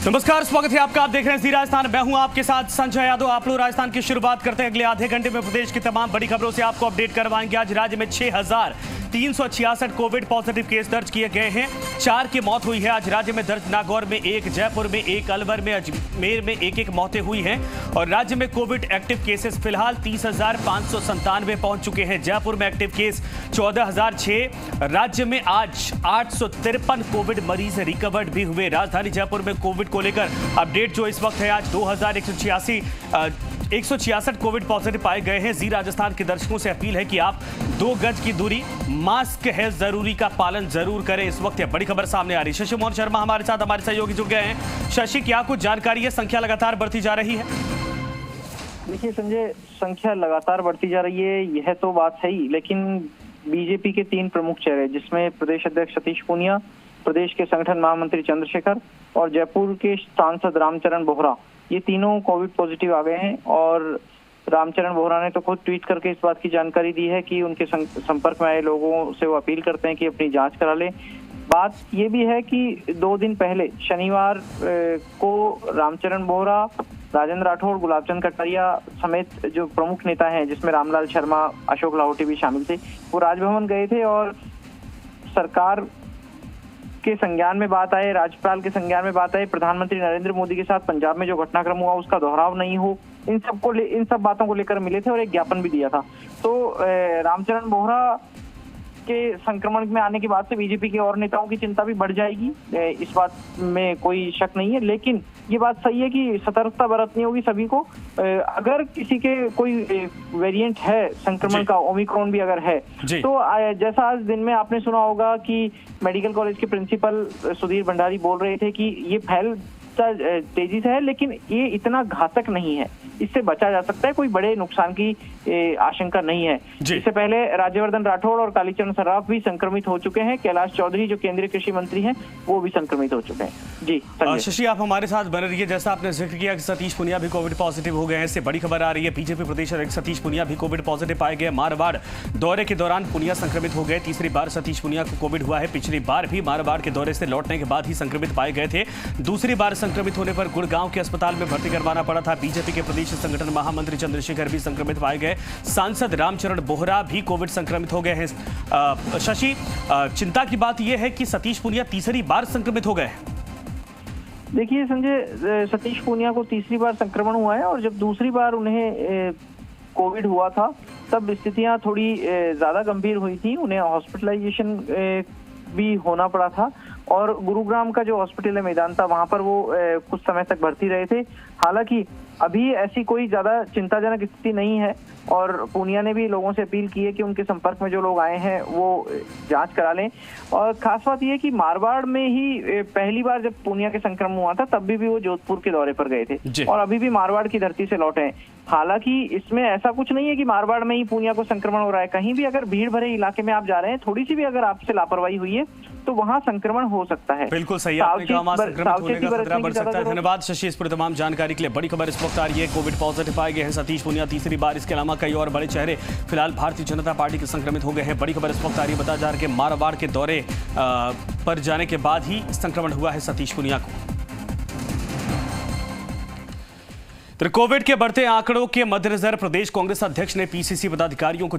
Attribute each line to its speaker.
Speaker 1: नमस्कार, स्वागत है आपका। आप देख रहे हैं जी राजस्थान। मैं हूं आपके साथ संजय यादव। आप लोग राजस्थान की शुरुआत करते हैं। अगले आधे घंटे में प्रदेश की तमाम बड़ी खबरों से आपको अपडेट करवाएंगे। आज राज्य में 6,366 कोविड पॉजिटिव केस दर्ज किए गए हैं। 4 की मौत हुई है। आज राज्य में दर्ज नागौर में 1, जयपुर में 1, अलवर में, अजमेर में 1 मौतें हुई हैं। और राज्य में कोविड एक्टिव केसेस फिलहाल 30,597 पहुंच चुके हैं। जयपुर में एक्टिव केस 14,006। राज्य में आज 853 कोविड मरीज रिकवर्ड भी हुए। राजधानी जयपुर में कोविड को लेकर अपडेट जो इस वक्त है, आज 166 कोविड पॉजिटिव पाए गए हैं। जी राजस्थान के दर्शकों से अपील है कि आप 2 गज की दूरी, मास्क है जरूरी का पालन जरूर करें। इस वक्त यह बड़ी खबर सामने आ रही है। शशि मोहन शर्मा हमारे साथ, हमारे सहयोगी जुड़ गए हैं। शशि, क्या कुछ जानकारी है? संख्या लगातार बढ़ती जा रही है।
Speaker 2: देखिए संजय, संख्या लगातार बढ़ती जा रही है, यह तो बात है ही, लेकिन बीजेपी के 3 प्रमुख चेहरे, जिसमें प्रदेश अध्यक्ष सतीश पूनिया, प्रदेश के संगठन महामंत्री चंद्रशेखर और जयपुर के सांसद रामचरण बोहरा, ये तीनों कोविड पॉजिटिव आ गए हैं। और रामचरण बोहरा ने तो खुद ट्वीट करके इस बात की जानकारी दी है कि उनके संपर्क में आए लोगों से वो अपील करते हैं कि अपनी जांच करा लें। बात ये भी है कि 2 दिन पहले शनिवार को रामचरण बोहरा, राजेंद्र राठौड़, गुलाबचंद कटारिया समेत जो प्रमुख नेता हैं, जिसमें रामलाल शर्मा, अशोक लाहौटी भी शामिल थे, वो राजभवन गए थे और सरकार के संज्ञान में बात आए, राज्यपाल के संज्ञान में बात आए, प्रधानमंत्री नरेंद्र मोदी के साथ पंजाब में जो घटनाक्रम हुआ उसका दोहराव नहीं हो, इन सब बातों को लेकर मिले थे और एक ज्ञापन भी दिया था। तो रामचरण बोहरा के संक्रमण में आने के बाद से बीजेपी के और नेताओं की चिंता भी बढ़ जाएगी, इस बात में कोई शक नहीं है। लेकिन ये बात सही है कि सतर्कता बरतनी होगी सभी को। अगर किसी के कोई वेरिएंट है संक्रमण का, ओमिक्रॉन भी अगर है, तो जैसा आज दिन में आपने सुना होगा कि मेडिकल कॉलेज के प्रिंसिपल सुधीर भंडारी बोल रहे थे कि ये फैलता तेजी से है, लेकिन ये इतना घातक नहीं है, इससे बचा जा सकता है, कोई बड़े नुकसान की आशंका नहीं है। इससे पहले राज्यवर्धन राठौड़ और कालीचरण सर्राफ भी संक्रमित हो चुके हैं। कैलाश चौधरी जो केंद्रीय कृषि मंत्री हैं, वो भी संक्रमित हो चुके हैं। जी
Speaker 1: शशि, आप हमारे साथ बने रहिए। जैसा आपने जिक्र किया कि सतीश पूनिया भी कोविड पॉजिटिव हो गए हैं, इससे बड़ी खबर आ रही है। बीजेपी प्रदेश अध्यक्ष सतीश पूनिया भी कोविड पॉजिटिव पाए गए। मारवाड़ दौरे के दौरान पूनिया संक्रमित हो गए। तीसरी बार सतीश पूनिया को कोविड हुआ है। पिछली बार भी मारवाड़ के दौरे से लौटने के बाद ही संक्रमित पाए गए थे। दूसरी बार संक्रमित होने पर गुड़गांव के अस्पताल में भर्ती करवाना पड़ा था। बीजेपी के प्रदेश संगठन महामंत्री चंद्रशेखर भी संक्रमित पाए गए। सांसद रामचरण बोहरा भी कोविड संक्रमित हो गए हैं। शशि, चिंता की बात यह है कि सतीश पूनिया तीसरी बार संक्रमित हो गए।
Speaker 2: देखिए संजय, सतीश पूनिया को तीसरी बार संक्रमण हुआ है और जब दूसरी बार उन्हें कोविड हुआ था तब स्थितियां थोड़ी ज्यादा गंभीर हुई थी। उन्हें हॉस्पिटलाइजेशन भी होना पड़ा था और गुरुग्राम का जो हॉस्पिटल है मेदांता, वहां पर वो कुछ समय तक भर्ती रहे थे। हालांकि अभी ऐसी कोई ज्यादा चिंताजनक स्थिति नहीं है और पूनिया ने भी लोगों से अपील की है कि उनके संपर्क में जो लोग आए हैं वो जांच करा लें। और खास बात यह है कि मारवाड़ में ही पहली बार जब पूनिया के संक्रमण हुआ था तब भी वो जोधपुर के दौरे पर गए थे और अभी भी मारवाड़ की धरती से लौटे हैं। हालांकि इसमें ऐसा कुछ नहीं है कि मारवाड़ में ही पूनिया को संक्रमण हो रहा है। कहीं भी अगर भीड़ भरे इलाके में आप जा रहे हैं, थोड़ी सी भी अगर आपसे लापरवाही हुई है तो वहां संक्रमण हो सकता है।
Speaker 1: बिल्कुल सही, आपने कहा वहां संक्रमित होने का खतरा बढ़ सकता है। धन्यवाद शशि इस पर तमाम जानकारी के लिए। बड़ी खबर इस वक्त आ रही है, कोविड पॉजिटिव पाए गए हैं सतीश पूनिया तीसरी बार। इसके अलावा कई और बड़े चेहरे फिलहाल भारतीय जनता पार्टी के संक्रमित हो गए हैं। बड़ी खबर इस वक्त आ रही है, बताया जा रहा है कि मारवाड़ के दौरे पर जाने के बाद ही संक्रमण हुआ है सतीश पूनिया को। कोविड के बढ़ते आंकड़ों के मद्देनजर प्रदेश कांग्रेस अध्यक्ष ने पीसीसी पदाधिकारियों को